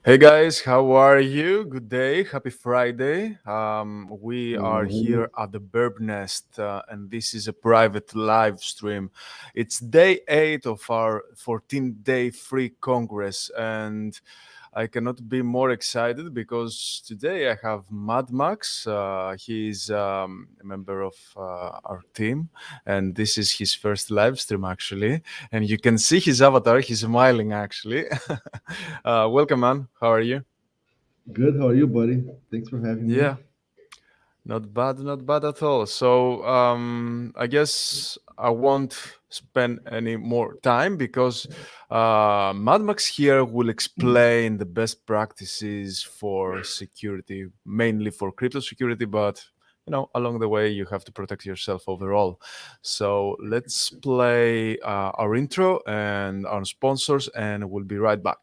Hey guys, how are you? Good day, happy Friday. We are Mhm. here at the Birb Nest, and this is a private live stream. It's day 8 of our 14-day free congress, and I cannot be more excited because today I have Mad Max. He's a member of our team, and this is his first live stream actually. And you can see his avatar, he's smiling actually. Welcome, man. How are you? Good. How are you, buddy? Thanks for having me. Yeah, not bad at all. So I guess I won't spend any more time because Mad Max here will explain the best practices for security, mainly for crypto security, but along the way you have to protect yourself overall. So let's play our intro and our sponsors, and we'll be right back.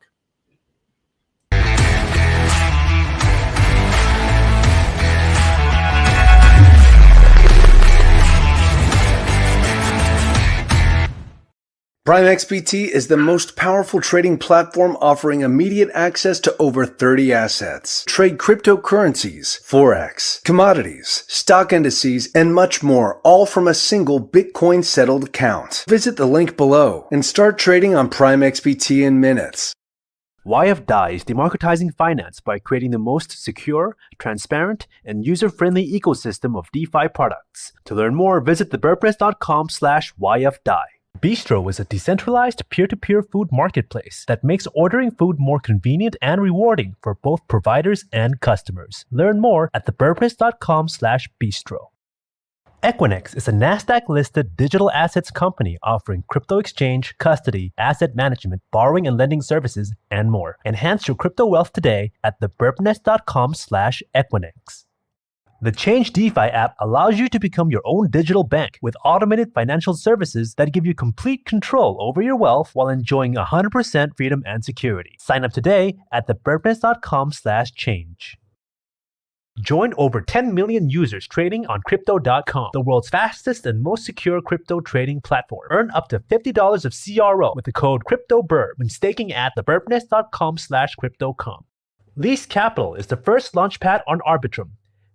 Prime XBT is the most powerful trading platform offering immediate access to over 30 assets. Trade cryptocurrencies, forex, commodities, stock indices, and much more, all from a single Bitcoin settled account. Visit the link below and start trading on Prime XBT in minutes. YFDI is democratizing finance by creating the most secure, transparent, and user-friendly ecosystem of DeFi products. To learn more, visit thebirdpress.com/YFDI. Bistro is a decentralized peer-to-peer food marketplace that makes ordering food more convenient and rewarding for both providers and customers. Learn more at thebirdpress.com/bistro. Equinix is a NASDAQ-listed digital assets company offering crypto exchange, custody, asset management, borrowing and lending services, and more. Enhance your crypto wealth today at thebirbnest.com/Equinix. The Change DeFi app allows you to become your own digital bank with automated financial services that give you complete control over your wealth while enjoying 100% freedom and security. Sign up today at thebirdnest.com/change. Join over 10 million users trading on Crypto.com, the world's fastest and most secure crypto trading platform. Earn up to $50 of CRO with the code CryptoBirb when staking at thebirbnest.com/cryptocom. Lease Capital is the first launchpad on Arbitrum.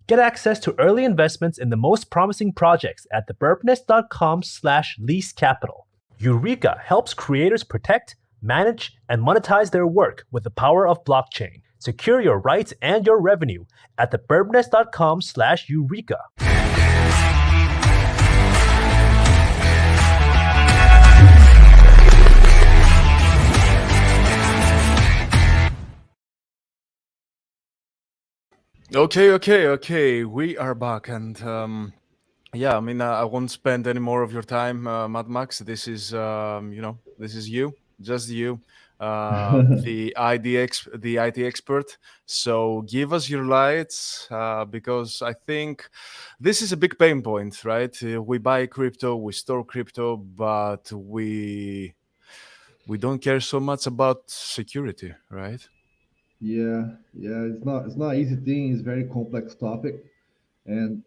Get access to early investments in the most promising projects at thebirbnest.com/leasecapital. Eureka helps creators protect, manage, and monetize their work with the power of blockchain. Secure your rights and your revenue at thebirbnest.com/Eureka. Okay. We are back, and yeah, I mean, I won't spend any more of your time, Mad Max. This is, this is you, just you, the IT expert. So give us your lights, because I think this is a big pain point, right? We buy crypto, we store crypto, but we don't care so much about security, right? yeah. It's not easy thing. It's very complex topic, and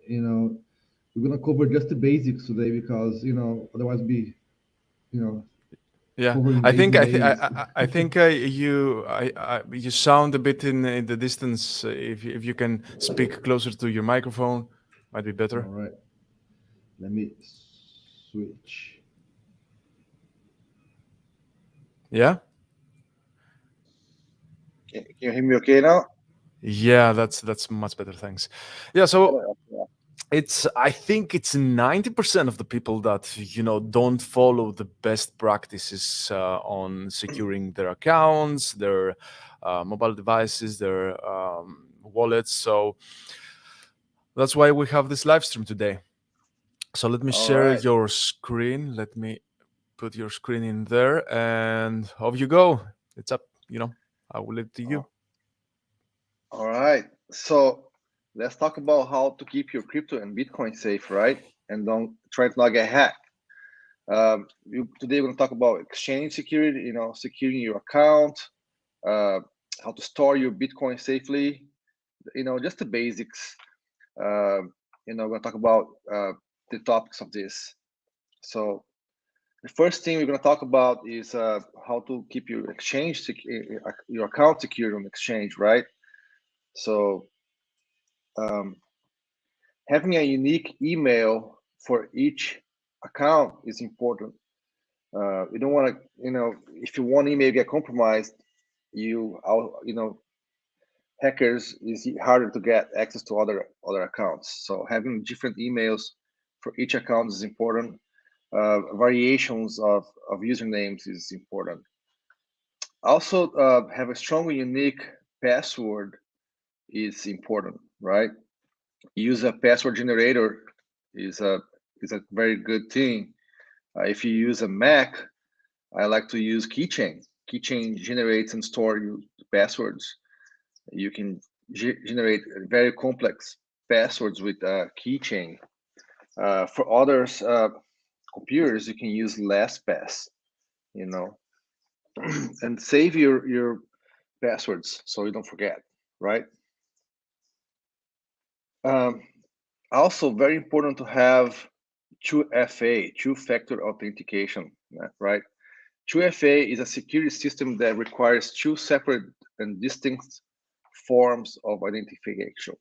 we're gonna cover just the basics today because otherwise be you know Yeah, covering I days think and days. I think you sound a bit in the distance. If you can speak closer to your microphone, might be All better. right, let me switch. Yeah, Can you hear me okay now? yeah, that's much better. Thanks. Yeah, so it's I think it's 90% of the people that don't follow the best practices on securing their accounts, their mobile devices, their wallets. So that's why we have this live stream today. So let me All share right. your screen. Let me put your screen in there, and off you go. It's up. I will leave it to you. Oh, all right. So let's talk about how to keep your crypto and Bitcoin safe, right? And don't try to not get hacked. Today we're going to talk about exchange security, securing your account, how to store your Bitcoin safely, just the basics. We're going to talk about the topics of this. So the first thing we're going to talk about is how to keep your your account secure on exchange, right? So having a unique email for each account is important. You don't want to, if your one email get compromised, hackers is harder to get access to other accounts. So having different emails for each account is important. Variations of usernames is important. Also, have a strong and unique password is important, right? Use a password generator is a very good thing. If you use a Mac, I like to use Keychain. Keychain generates and stores passwords. You can generate very complex passwords with Keychain. For others computers, you can use LastPass, and save your passwords so you don't forget, right? Also, very important to have 2FA, two-factor authentication, right? 2FA is a security system that requires two separate and distinct forms of identification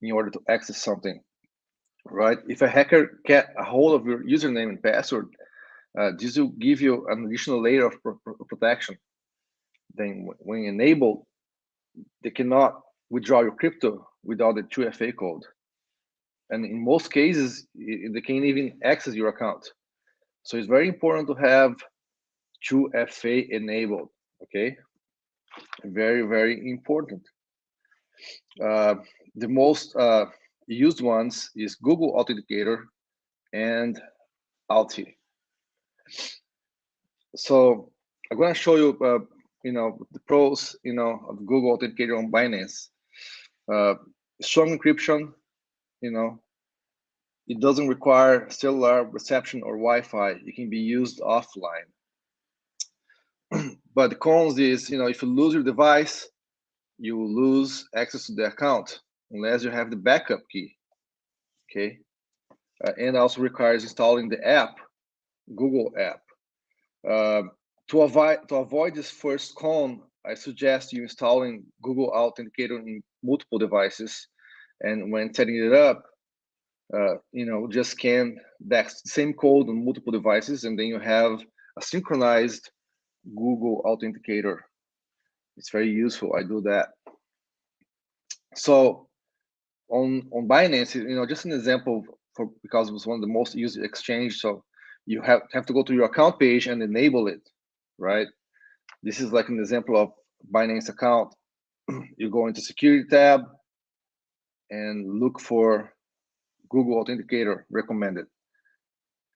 in order to access something, right? If a hacker get a hold of your username and password, this will give you an additional layer of protection. Then when enabled, they cannot withdraw your crypto without the 2FA code. And in most cases, they can't even access your account. So it's very important to have 2FA enabled, okay? Very, very important. The most used ones is Google Authenticator and Alti. So I'm going to show you, the pros, of Google Authenticator on Binance. Strong encryption, it doesn't require cellular reception or Wi-Fi. It can be used offline. But the cons is, if you lose your device, you will lose access to the account unless you have the backup key, okay? And also requires installing the app, Google app. To avoid this first con, I suggest you installing Google Authenticator in multiple devices, and when setting it up, just scan that same code on multiple devices, and then you have a synchronized Google Authenticator. It's very useful. I do that. So on Binance, just an example because it was one of the most used exchange. So you have to go to your account page and enable it, right? This is like an example of Binance account. You go into security tab and look for Google Authenticator recommended.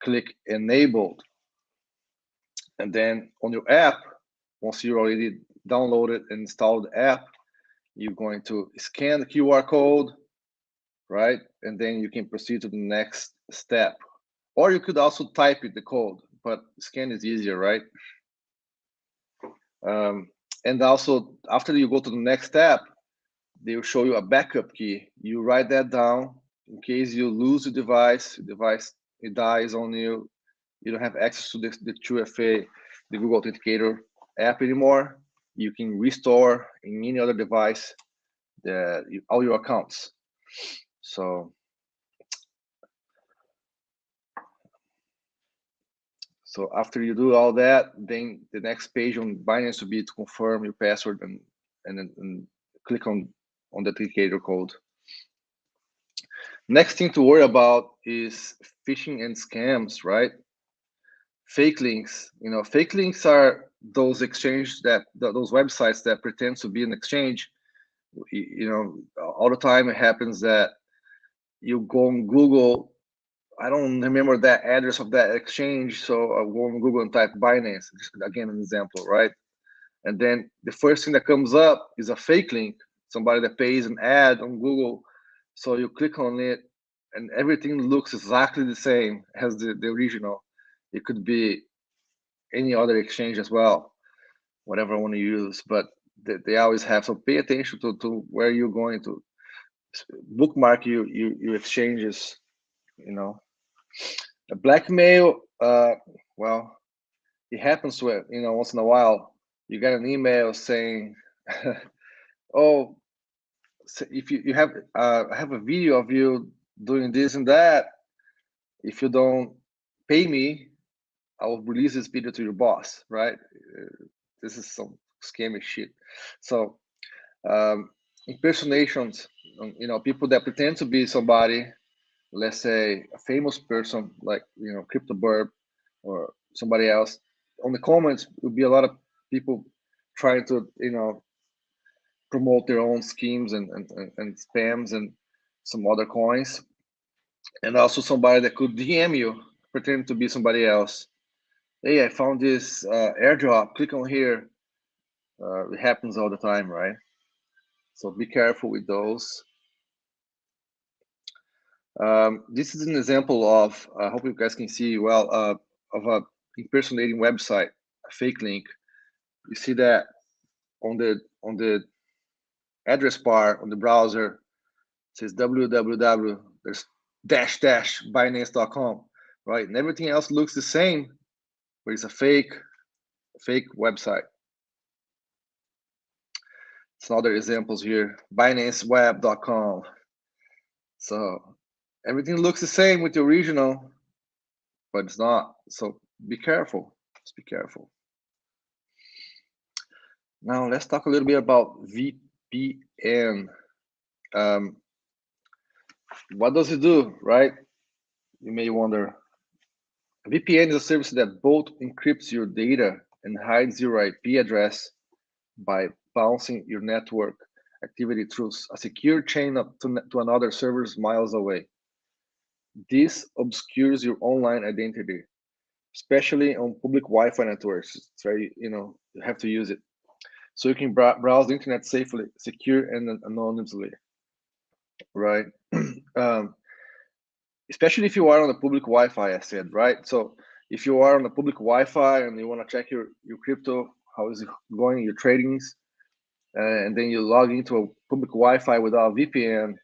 Click enabled. And then on your app, once you already downloaded and installed the app, you're going to scan the QR code, right? And then you can proceed to the next step. Or you could also type the code, but scan is easier, right? And also, after you go to the next step, they will show you a backup key. You write that down in case you lose the device it dies on you. You don't have access to the 2FA, the Google Authenticator app anymore. You can restore in any other device all your accounts. So after you do all that, then the next page on Binance will be to confirm your password and then click on the authenticator code. Next thing to worry about is phishing and scams, right? Fake links. Fake links are those those websites that pretend to be an exchange. All the time it happens that you go on Google. I don't remember that address of that exchange, so I'll go on Google and type Binance. Just again, an example, right? And then the first thing that comes up is a fake link, somebody that pays an ad on Google. So you click on it, and everything looks exactly the same as the original. It could be any other exchange as well, whatever I want to use, but they always have. So pay attention to where you're going to bookmark your exchanges. A blackmail, well, it happens where, once in a while you get an email saying, oh, so if you have I have a video of you doing this and that. If you don't pay me, I will release this video to your boss, right? This is some scammy shit. So impersonations, people that pretend to be somebody, let's say a famous person like Crypto Birb or somebody else. On the comments will be a lot of people trying to promote their own schemes and spams and some other coins, and also somebody that could DM you pretending to be somebody else. Hey, I found this airdrop, click on here. It happens all the time, right? So be careful with those. This is an example of, I hope you guys can see well, of a impersonating website, a fake link. You see that on the address bar on the browser, it says www, there's -- Binance.com, right? And everything else looks the same, but it's a fake website. Some other examples here, BinanceWeb.com. So everything looks the same with the original, but it's not. So be careful. Just be careful. Now let's talk a little bit about VPN. What does it do, right? You may wonder. VPN is a service that both encrypts your data and hides your IP address by bouncing your network activity through a secure chain to another server miles away. This obscures your online identity, especially on public Wi-Fi networks. It's very, you have to use it. So you can browse the internet safely, secure, and anonymously, right? Especially if you are on the public Wi-Fi, I said, right? So if you are on the public Wi-Fi and you want to check your crypto, how is it going, your tradings, and then you log into a public Wi-Fi without VPN,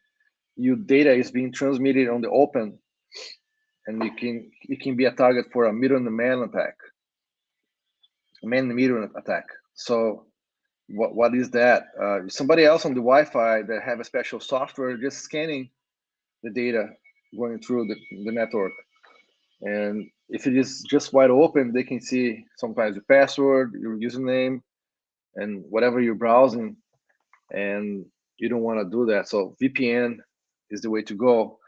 your data is being transmitted on the open, and it can be a target for a man-in-the-middle attack, man-in-the-middle attack. So what is that? Somebody else on the Wi-Fi that have a special software just scanning the data going through the network. And if it is just wide open, they can see sometimes your password, your username, and whatever you're browsing, and you don't want to do that. So VPN is the way to go.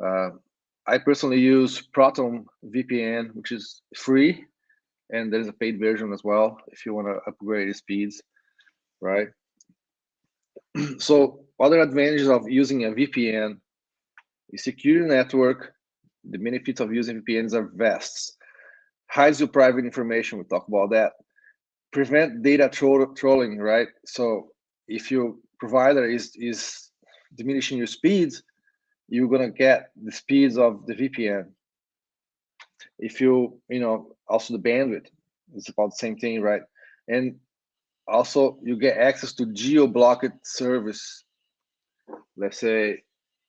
I personally use Proton VPN, which is free, and there's a paid version as well if you want to upgrade the speeds, right? So other advantages of using a VPN is secure network. The benefits of using VPNs are vast. Hides your private information, we'll talk about that. Prevent data trolling, right? So if your provider is diminishing your speeds, you're gonna get the speeds of the VPN. If also the bandwidth, it's about the same thing, right? And also you get access to geo-blocked service. Let's say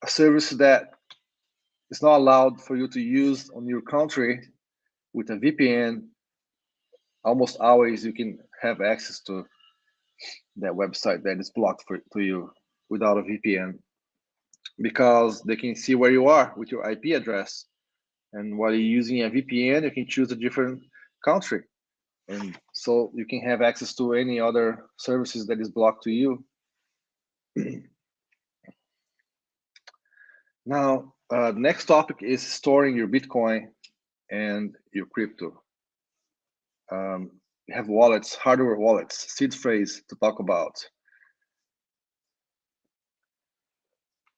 a service that is not allowed for you to use on your country. With a VPN, almost always you can have access to that website that is blocked to you without a VPN, because they can see where you are with your IP address. And while you're using a VPN, you can choose a different country, and so you can have access to any other services that is blocked to you. Now, next topic is storing your Bitcoin and your crypto. We have wallets, hardware wallets, seed phrase to talk about.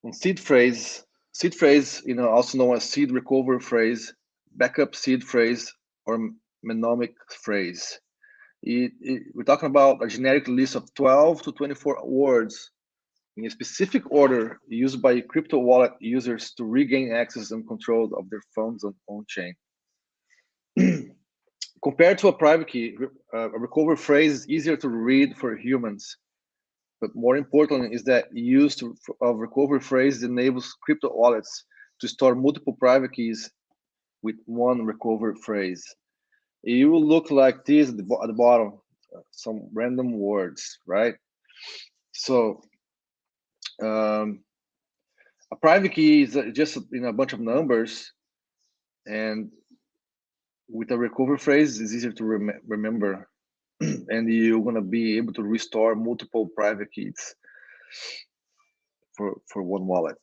On seed phrase, also known as seed recovery phrase, backup seed phrase, or mnemonic phrase. We're talking about a generic list of 12 to 24 words in a specific order used by crypto wallet users to regain access and control of their funds on chain. Compared to a private key, a recovery phrase is easier to read for humans. But more important is that use of recovery phrase enables crypto wallets to store multiple private keys with one recovery phrase. it will look like this at the bottom, some random words, right? So a private key is just a bunch of numbers, and with a recovery phrase, it's easier to remember, and you're gonna be able to restore multiple private keys for one wallet.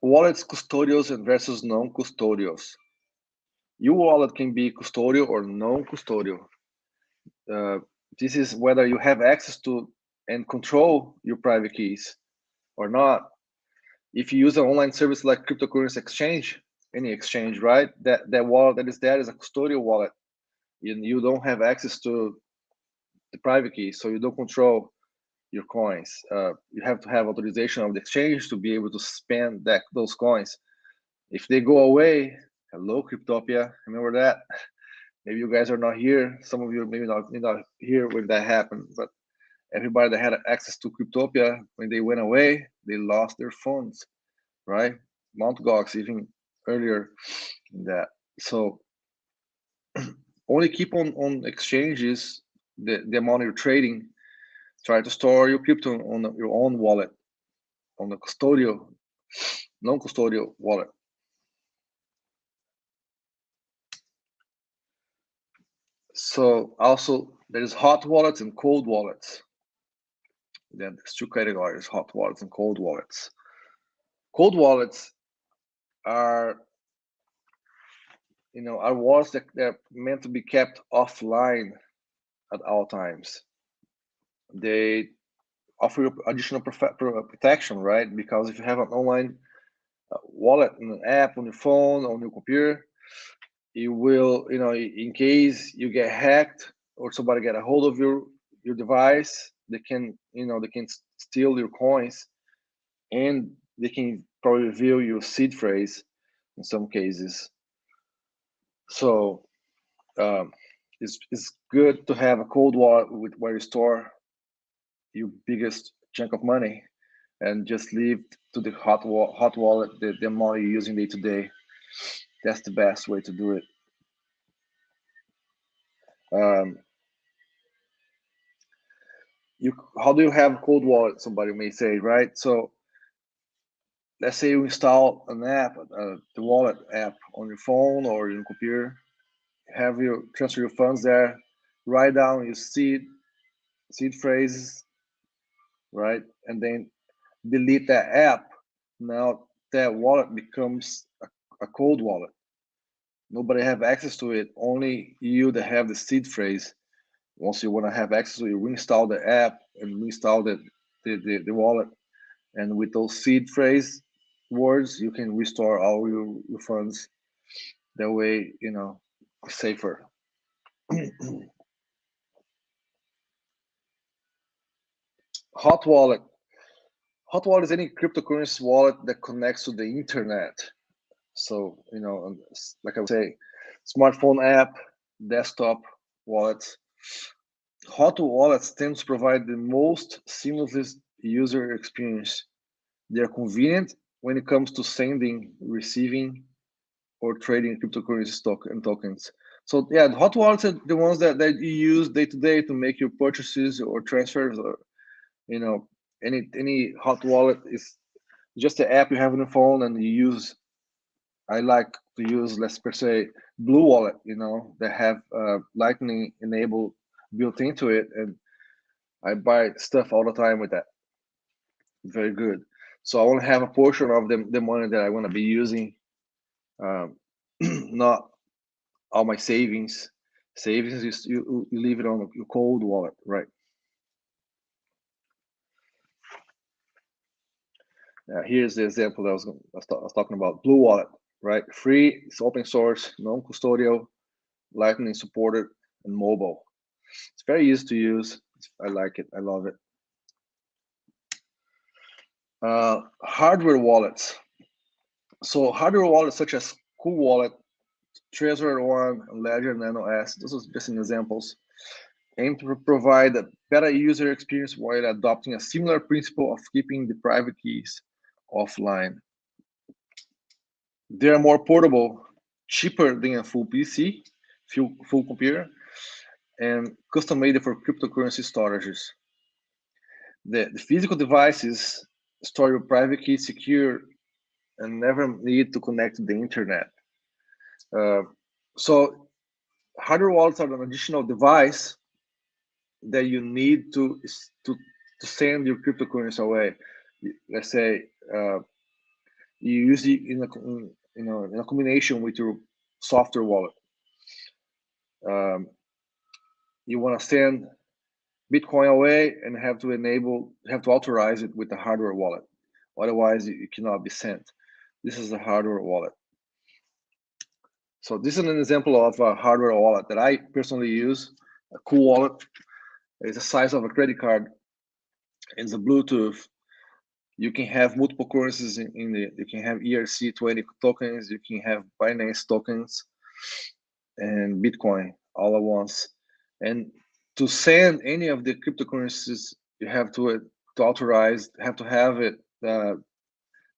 Wallets custodials and versus non-custodials. Your wallet can be custodial or non-custodial. This is whether you have access to and control your private keys or not. If you use an online service like cryptocurrency exchange, any exchange, right? That wallet that is there is a custodial wallet. You don't have access to the private key, so you don't control your coins. You have to have authorization of the exchange to be able to spend those coins. If they go away, hello Cryptopia, remember that? Maybe you guys are not here. Some of you maybe not here when that happened, but everybody that had access to Cryptopia, when they went away, they lost their funds, right? Mt. Gox even earlier in that. So only keep on exchanges the amount you're trading. Try to store your crypto on your own wallet, on the custodial, non-custodial wallet. So also there's hot wallets and cold wallets. Then there's two categories: hot wallets and cold wallets. Cold wallets are are wallets that they're meant to be kept offline at all times. They offer you additional protection, right? Because if you have an online wallet, an app on your phone, on your computer, you will, in case you get hacked or somebody get a hold of your device, they can steal your coins, and they can probably reveal your seed phrase in some cases. So it's good to have a cold wallet where you store your biggest chunk of money, and just leave to the hot wallet the amount you're using day to day. That's the best way to do it. How do you have cold wallet? Somebody may say, right? So let's say you install an app, the wallet app on your phone or your computer, have you transfer your funds there, write down your seed phrases, right? And then delete that app. Now that wallet becomes a cold wallet. Nobody have access to it, only you that have the seed phrase. Once you want to have access to it, you reinstall the app and reinstall the wallet. And with those seed phrase words, you can restore all your funds. That way, safer. Hot wallet. Hot wallet is any cryptocurrency wallet that connects to the internet. So, like I would say, smartphone app, desktop wallets. Hot wallets tend to provide the most seamless user experience. They are convenient when it comes to sending, receiving, or trading cryptocurrency tokens. So yeah, the hot wallets are the ones that you use day to day to make your purchases or transfers, or any hot wallet is just the app you have on your phone and you use. I like to use, let's per se, Blue Wallet, that have Lightning enabled built into it, and I buy stuff all the time with that. Very good. So I want to have a portion of the money that I want to be using, not all my savings. Savings, you leave it on your cold wallet, right? Here's the example that I was talking about. Blue Wallet, right? Free, it's open source, non-custodial, Lightning supported, and mobile. It's very easy to use. I like it. I love it. Hardware wallets. So hardware wallets such as Cool Wallet, Trezor One, and Ledger Nano S. Those are just examples. Aim to provide a better user experience while adopting a similar principle of keeping the private keys offline. They are more portable cheaper than a full PC, full computer, and custom made for cryptocurrency storages. The physical devices store your private key secure and never need to connect to the internet. So hardware wallets are an additional device that you need to send your cryptocurrency away. Let's say you use it in a combination with your software wallet. You want to send Bitcoin away and have to authorize it with the hardware wallet. Otherwise, it cannot be sent. This is the hardware wallet. So this is an example of a hardware wallet that I personally use. A cool wallet. It's the size of a credit card. It's a Bluetooth. You can have multiple currencies in it. You can have ERC20 tokens. You can have Binance tokens and Bitcoin all at once. And to send any of the cryptocurrencies, you have to authorize, have to have it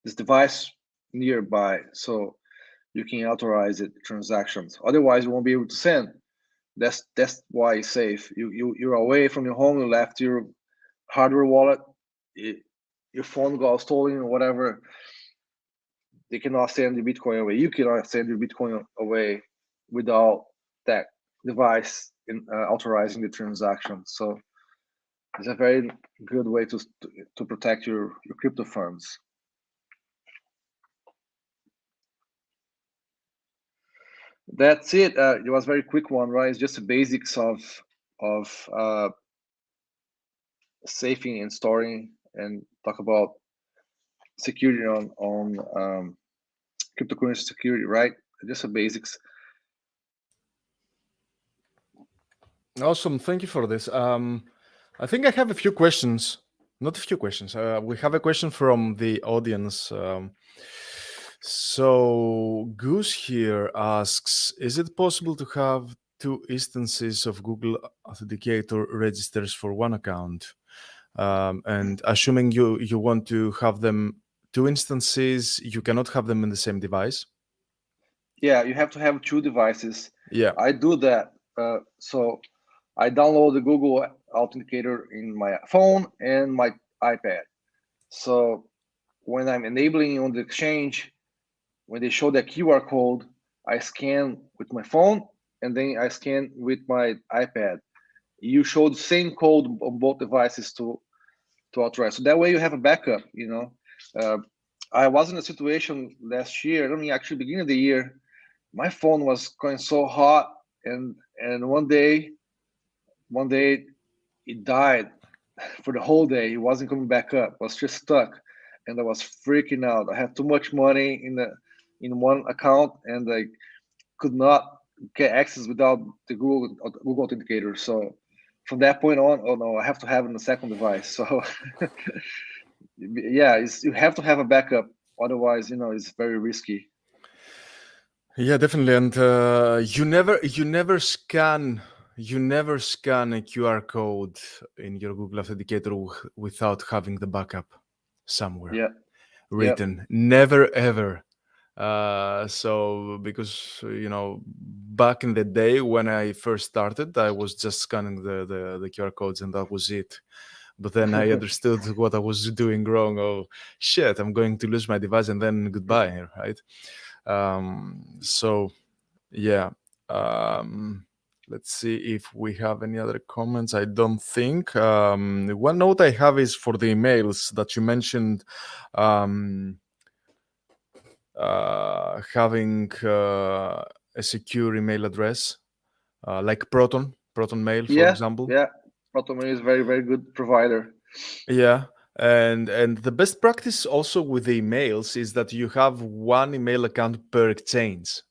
this device nearby, so you can authorize it transactions. Otherwise, you won't be able to send. That's why it's safe. You're away from your home. You left your hardware wallet. Your phone got stolen or whatever. They cannot send the Bitcoin away. You cannot send your Bitcoin away without that device authorizing the transaction. So it's a very good way to protect your crypto funds. That's it. It was a very quick one, right? It's just the basics of saving and storing, and talk about security on cryptocurrency security, right? Just the basics. Awesome. Thank you for this. I think I have a few questions. Not a few questions. We have a question from the audience. So Goose here asks, is it possible to have two instances of Google Authenticator registers for one account? And assuming you want to have them two instances, you cannot have them in the same device? Yeah, you have to have two devices. Yeah. I do that. So I download the Google Authenticator in my phone and my iPad. So when I'm enabling on the exchange, when they show the QR code, I scan with my phone and then I scan with my iPad. You show the same code on both devices to authorize. So that way you have a backup, I was in a situation last year, actually beginning of the year, my phone was going so hot and one day it died for the whole day. It wasn't coming back up. It was just stuck. And I was freaking out. I had too much money in one account and I could not get access without the Google Authenticator. So from that point on, oh no, I have to have it on the second device. So yeah, you have to have a backup. Otherwise, it's very risky. Yeah, definitely. And you never scan a QR code in your Google Authenticator without having the backup somewhere written. Yep. Never ever. So because back in the day when I first started, I was just scanning the QR codes and that was it. But then I understood what I was doing wrong. Oh shit, I'm going to lose my device and then goodbye, right? So yeah. Let's see if we have any other comments. I don't think. One note I have is for the emails that you mentioned, having a secure email address, like Proton Mail, for example. Yeah, Proton Mail is very, very good provider. Yeah. And the best practice also with the emails is that you have one email account per exchange.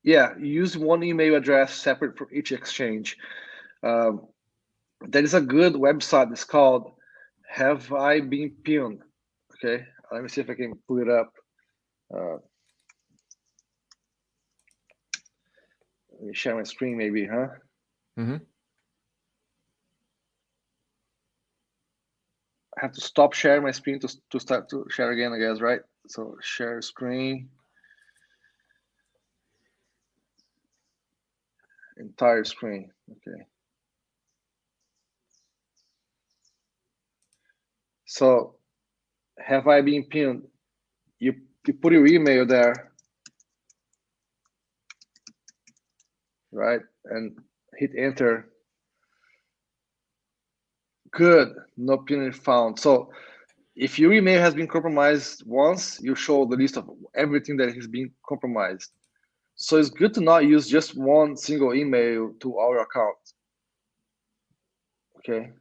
Yeah, use one email address separate for each exchange. There is a good website. It's called Have I Been Pwned? Okay, let me see if I can pull it up. Let me share my screen maybe, huh? Mm-hmm. I have to stop sharing my screen to start to share again, I guess, right? So share screen. Entire screen. Okay. So have I been pinned? You put your email there, right? And hit enter. Good, no pin found. So if your email has been compromised once, you show the list of everything that has been compromised. So it's good to not use just one single email to our account. Okay.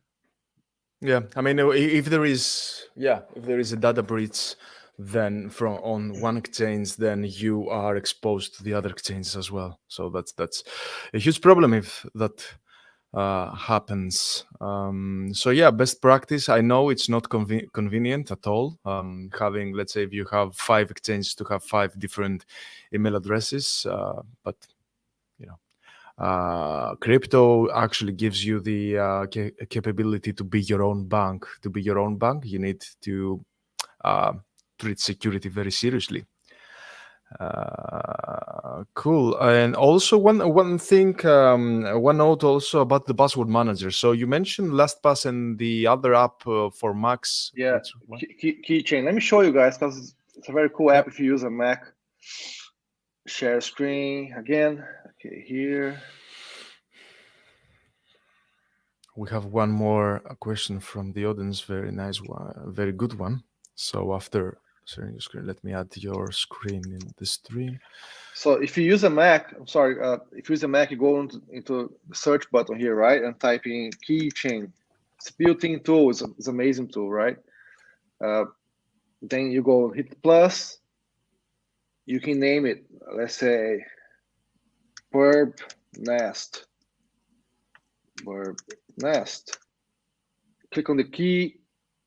Yeah, I mean, if there is, if there is a data breach, then from on one exchange, then you are exposed to the other exchanges as well. So that's a huge problem if that happens. So yeah, best practice. I know it's not convenient at all. Having, let's say, if you have 5 exchanges to have 5 different email addresses, but you know. Crypto actually gives you the capability to be your own bank. To be your own bank, you need to treat security very seriously. Cool. And also one thing, one note also about the password manager. So you mentioned LastPass and the other app for Macs. Yeah, Keychain. Let me show you guys because it's a very cool app if you use a Mac. Share screen again. Okay, here. We have one more question from the audience. Very nice one, very good one. So after sharing your screen, let me add your screen in the stream. So if you use a Mac, I'm sorry, if you use a Mac, you go into the search button here, right, and type in Keychain. It's a built-in tool. It's an amazing tool, right? Then you go hit plus. You can name it. Let's say Birb Nest. Birb Nest. Click on the key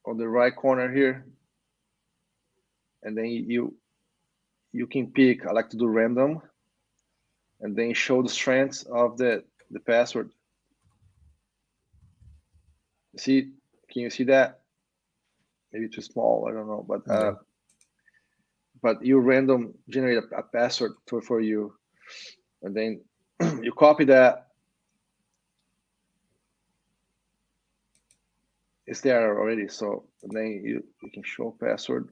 on the right corner here, and then you can pick. I like to do random, and then show the strengths of the password. See, can you see that? Maybe too small. I don't know, but but you random generate a password for you, and then you copy that. It's there already, so then you can show password.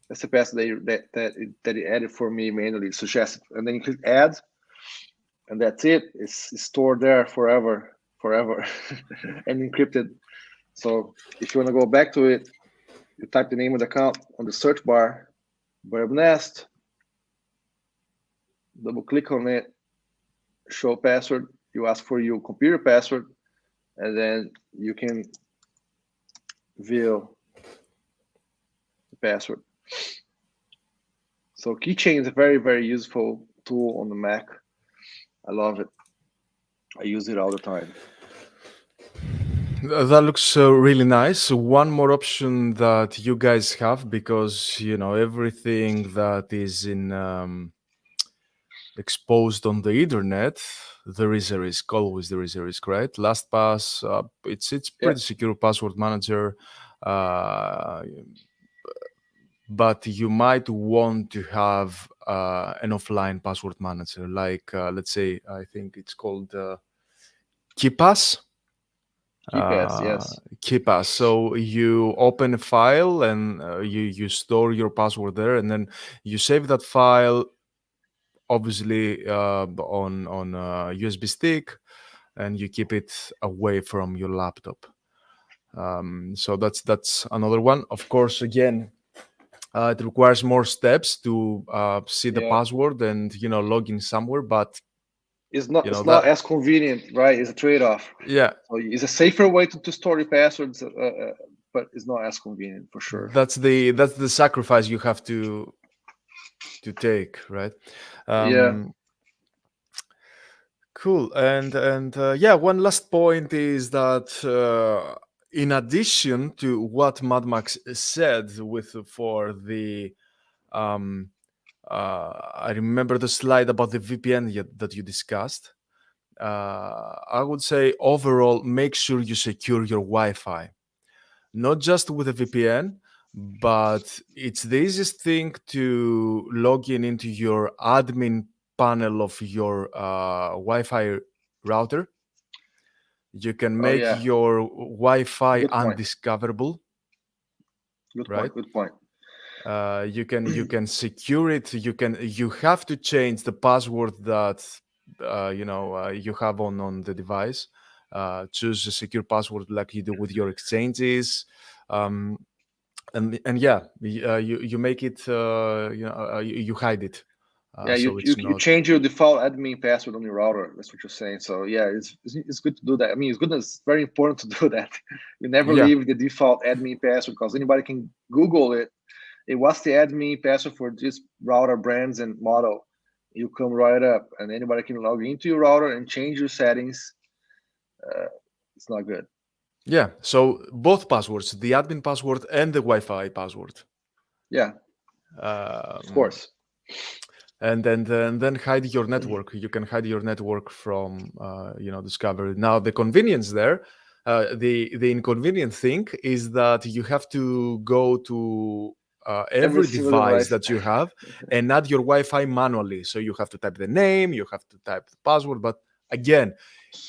That's the password that it added for me manually, suggested, and then you click add, and that's it. It's stored there forever, and encrypted. So if you want to go back to it, you type the name of the account on the search bar, Birb Nest, double click on it, show password. You ask for your computer password, and then you can view the password. So Keychain is a very, very useful tool on the Mac. I love it. I use it all the time. That looks really nice. One more option that you guys have, because everything that is in exposed on the internet, there is a risk. Always there is a risk, right? LastPass, it's pretty secure password manager, but you might want to have an offline password manager, like let's say, I think it's called KeePass. Yes. KeePass. So you open a file and you store your password there, and then you save that file, obviously on a USB stick, and you keep it away from your laptop. So that's another one. Of course, again, it requires more steps to see the password and log in somewhere, but it's not not as convenient, right? It's a trade-off. Yeah, so it's a safer way to store your passwords, but it's not as convenient for sure. That's the sacrifice you have to take, right? Cool. And yeah, one last point is that in addition to what Mad Max said for the I remember the slide about the VPN that you discussed. I would say overall, make sure you secure your Wi-Fi, not just with a VPN, but it's the easiest thing to log in into your admin panel of your Wi-Fi router. You can Oh make yeah, your Wi-Fi good point. undiscoverable, Good right? point. Good point. You can secure it. You have to change the password that you have on the device. Choose a secure password like you do with your exchanges. Um, and yeah, you make it you hide it, Yeah, so it's you not. change your default admin password on your router. That's what you're saying. So yeah, it's good to do that. I mean, it's very important to do that. You never Yeah, leave the default admin password because anybody can Google it. Hey, what's the admin password for this router brands and model? You come right up, and anybody can log into your router and change your settings. Uh, it's not good. yeah, so both passwords, the admin password and the Wi-Fi password. Yeah, of um, course. and then hide your network. You can hide your network from discovery. Now the convenience there, the inconvenient thing is that you have to go to Every every single device device. that you have and add your Wi-Fi manually. So you have to type the name, you have to type the password, but again,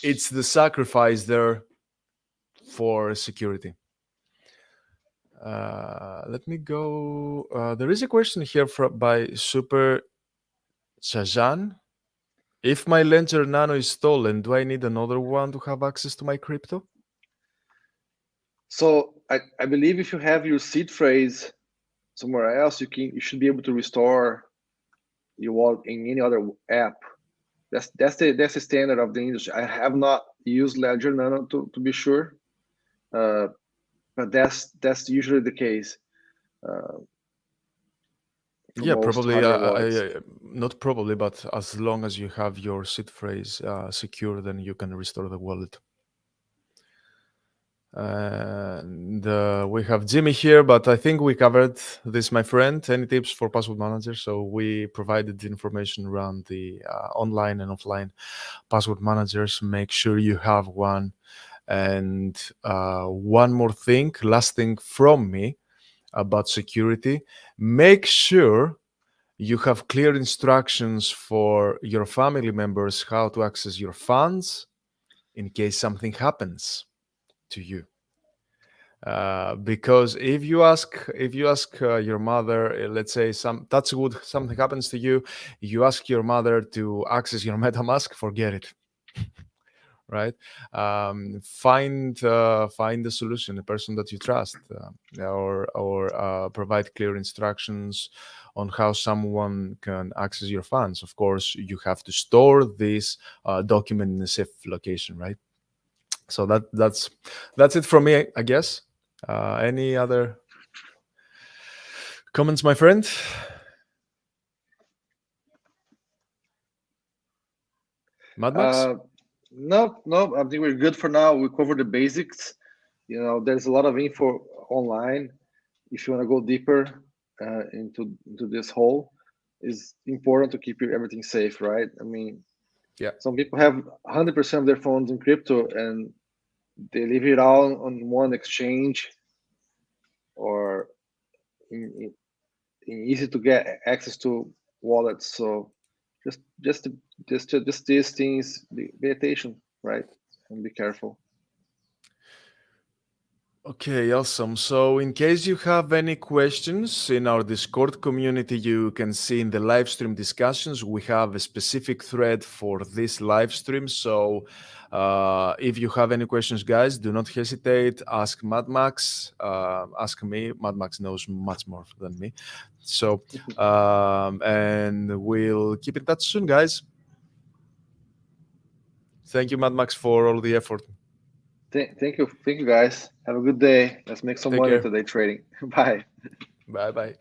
it's the sacrifice there for security. Let me go. There is a question here by Super Chajan. If my Ledger Nano is stolen, do I need another one to have access to my crypto? So I believe if you have your seed phrase somewhere else, you should be able to restore your wallet in any other app. That's the standard of the industry. I have not used Ledger Nano to be sure, but that's usually the case for Yeah, most probably. hardware wallets. Not probably, but as long as you have your seed phrase secure, then you can restore the wallet. And we have Jimmy here, but I think we covered this, my friend. Any tips for password manager? So we provided the information around the online and offline password managers. Make sure you have one. And one more thing, last thing from me about security: make sure you have clear instructions for your family members how to access your funds in case something happens to you. Because if you ask your mother, let's say that's good, something happens to you, you ask your mother to access your MetaMask, forget it. Right? Find the solution, a person that you trust, or provide clear instructions on how someone can access your funds. Of course, you have to store this document in a safe location, right? So that's it from me, I guess. Any other comments, my friend? Mad Max? No, I think we're good for now. We covered the basics. There's a lot of info online. If you want to go deeper into this hole, it's important to keep everything safe, right? I mean, Yeah. some people have 100% of their phones in crypto and they leave it all on one exchange or in easy to get access to wallets. So just these things, be attention, right? And be careful. Okay, awesome. So, in case you have any questions in our Discord community, you can see in the live stream discussions, we have a specific thread for this live stream. So, if you have any questions, guys, do not hesitate. Ask Mad Max, ask me. Mad Max knows much more than me. So, and we'll keep in touch soon, guys. Thank you, Mad Max, for all the effort. Thank you, guys. Have a good day. Let's make some Take money care. today trading. Bye. Bye bye.